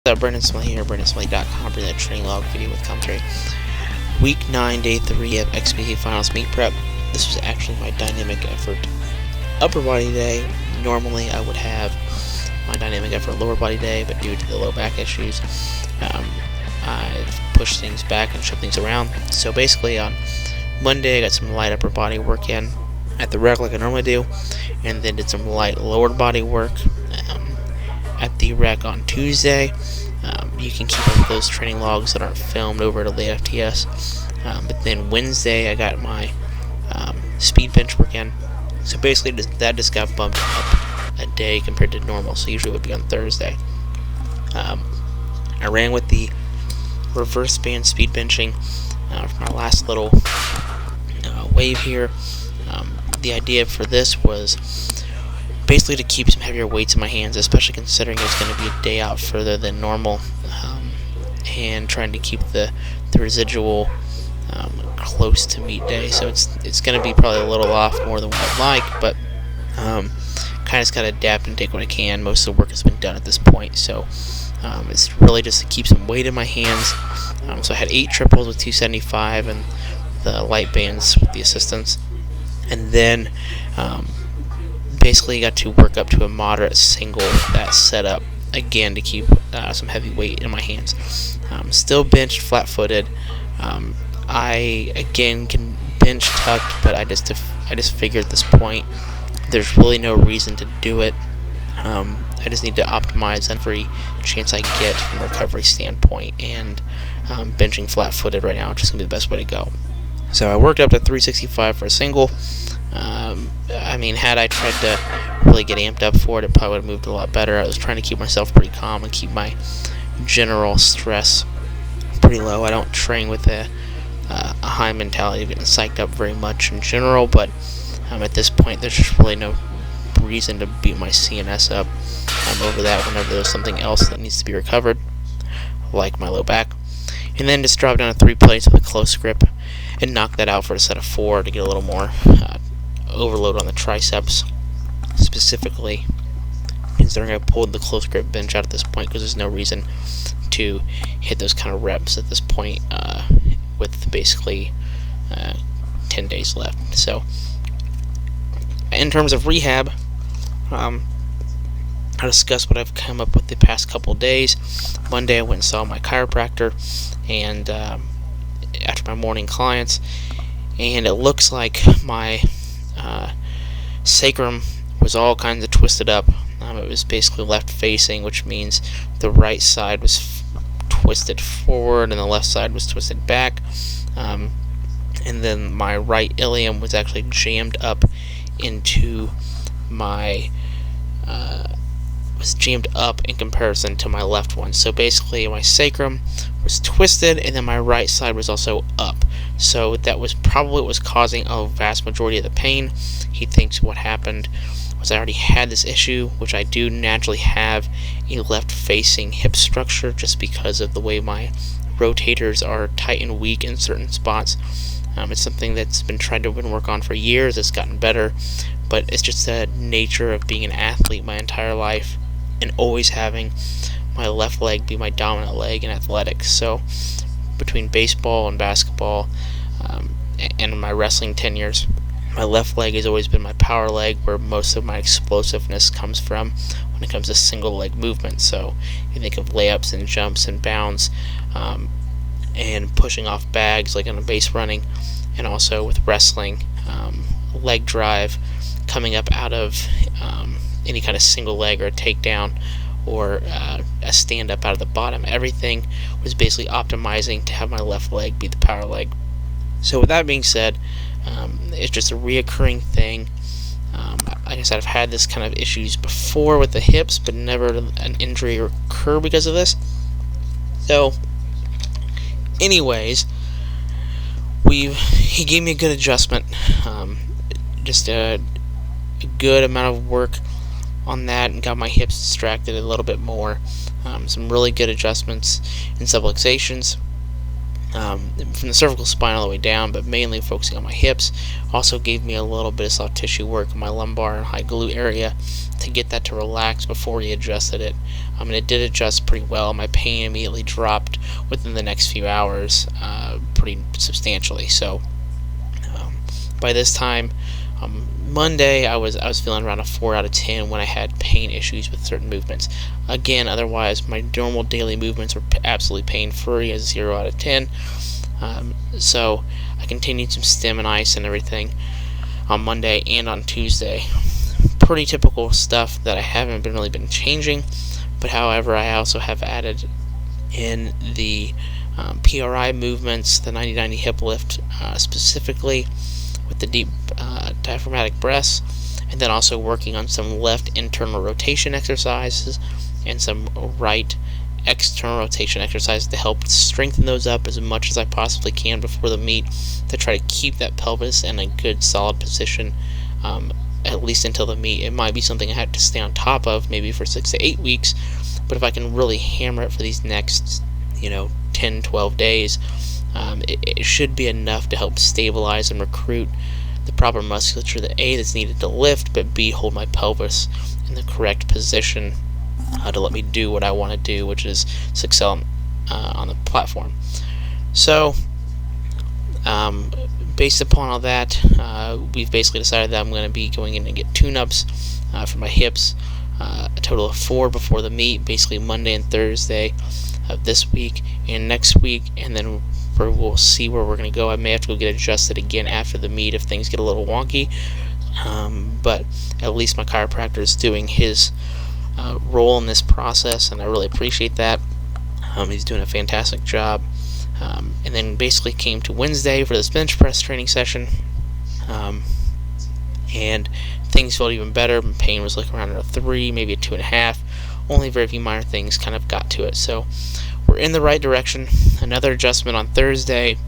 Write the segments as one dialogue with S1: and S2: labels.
S1: What's up, Brandon Smitley here, BrandonSmitley.com, bringing that training log video with commentary. Week 9, Day 3 of XPC Finals Meet Prep. This was actually my dynamic effort upper body day. Normally I would have my dynamic effort lower body day, but due to the low back issues, I've pushed things back and shifted things around. So basically on Monday I got some light upper body work in at the rec like I normally do, and then did some light lower body work at the rec on Tuesday. You can keep up with those training logs that aren't filmed over at Elitefts. But then Wednesday I got my speed bench work in. So basically that just got bumped up a day compared to normal. So usually it would be on Thursday. I ran with the reverse band speed benching for my last little wave here. The idea for this was basically to keep some heavier weights in my hands, especially considering it's going to be a day out further than normal, and trying to keep the residual close to meet day. So it's going to be probably a little off more than what I'd like, but kind of just got to adapt and take what I can. Most of the work has been done at this point, so it's really just to keep some weight in my hands. So I had 8 triples with 275 and the light bands with the assistants, and then basically got to work up to a moderate single with that setup again to keep some heavy weight in my hands. Still benched flat-footed. I again can bench tucked, but I just figured at this point there's really no reason to do it. I just need to optimize every chance I get from a recovery standpoint, and benching flat-footed right now is just gonna be the best way to go. So I worked up to 365 for a single. I mean, had I tried to really get amped up for it, it probably would have moved a lot better. I was trying to keep myself pretty calm and keep my general stress pretty low. I don't train with a high mentality of getting psyched up very much in general, but at this point there's just really no reason to beat my CNS up over that whenever there's something else that needs to be recovered, like my low back. And then just drop down to 3 plates with a close grip and knock that out for a set of 4 to get a little more overload on the triceps, specifically considering I pulled the close grip bench out at this point because there's no reason to hit those kind of reps at this point with basically 10 days left. So in terms of rehab, I'll discuss what I've come up with the past couple days. Monday I went and saw my chiropractor, and after my morning clients, and it looks like my sacrum was all kinds of twisted up. It was basically left facing, which means the right side was twisted forward and the left side was twisted back, and then my right ilium was actually jammed up into my in comparison to my left one. So basically my sacrum was twisted and then my right side was also up. So that was probably what was causing a vast majority of the pain. He thinks what happened was I already had this issue, which I do naturally have a left facing hip structure just because of the way my rotators are tight and weak in certain spots. It's something that's been tried to work on for years. It's gotten better, but it's just the nature of being an athlete my entire life and always having my left leg be my dominant leg in athletics. So between baseball and basketball and my wrestling tenures, my left leg has always been my power leg, where most of my explosiveness comes from when it comes to single leg movement. So you think of layups and jumps and bounds, and pushing off bags like on a base running, and also with wrestling, leg drive, coming up out of any kind of single leg or a takedown or a stand up out of the bottom. Everything was basically optimizing to have my left leg be the power leg. So with that being said, it's just a reoccurring thing. Like I said, I've had this kind of issues before with the hips, but never an injury occur because of this. So anyways, he gave me a good adjustment, just a good amount of work on that, and got my hips distracted a little bit more. Some really good adjustments in subluxations. from the cervical spine all the way down, but mainly focusing on my hips. Also gave me a little bit of soft tissue work in my lumbar and high glute area to get that to relax before he adjusted it. And it did adjust pretty well. My pain immediately dropped within the next few hours, pretty substantially. So by this time, Monday, I was feeling around a 4 out of 10 when I had pain issues with certain movements. Again, otherwise, my normal daily movements were absolutely pain-free, a 0 out of 10. So I continued some stim and ice and everything on Monday and on Tuesday. Pretty typical stuff that I haven't really been changing, but however, I also have added in the PRI movements, the 90-90 hip lift specifically, with the deep diaphragmatic breaths, and then also working on some left internal rotation exercises and some right external rotation exercises to help strengthen those up as much as I possibly can before the meet, to try to keep that pelvis in a good solid position, at least until the meet. It might be something I had to stay on top of maybe for 6 to 8 weeks, but if I can really hammer it for these next 10, 12 days, it should be enough to help stabilize and recruit the proper musculature that A, that's needed to lift, but B, hold my pelvis in the correct position to let me do what I want to do, which is excel on the platform. So based upon all that, we've basically decided that I'm going to be going in and get tune-ups for my hips, a total of 4 before the meet, basically Monday and Thursday of this week and next week, and then we'll see where we're going to go. I may have to go get adjusted again after the meet if things get a little wonky, but at least my chiropractor is doing his role in this process, and I really appreciate that. He's doing a fantastic job. And then basically came to Wednesday for this bench press training session, and things felt even better. Pain was like around a 3, maybe a 2.5. Only very few minor things kind of got to it. So we're in the right direction. Another adjustment on Thursday.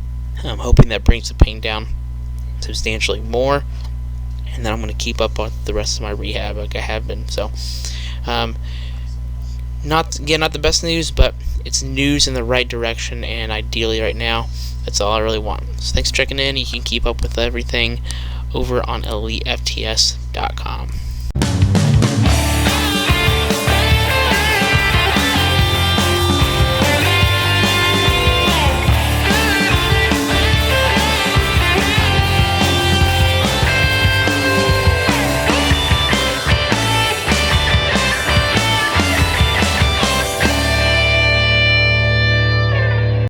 S1: I'm hoping that brings the pain down substantially more, and then I'm going to keep up on the rest of my rehab like I have been. So not the best news, but it's news in the right direction, and ideally right now, that's all I really want. So thanks for checking in. You can keep up with everything over on elitefts.com.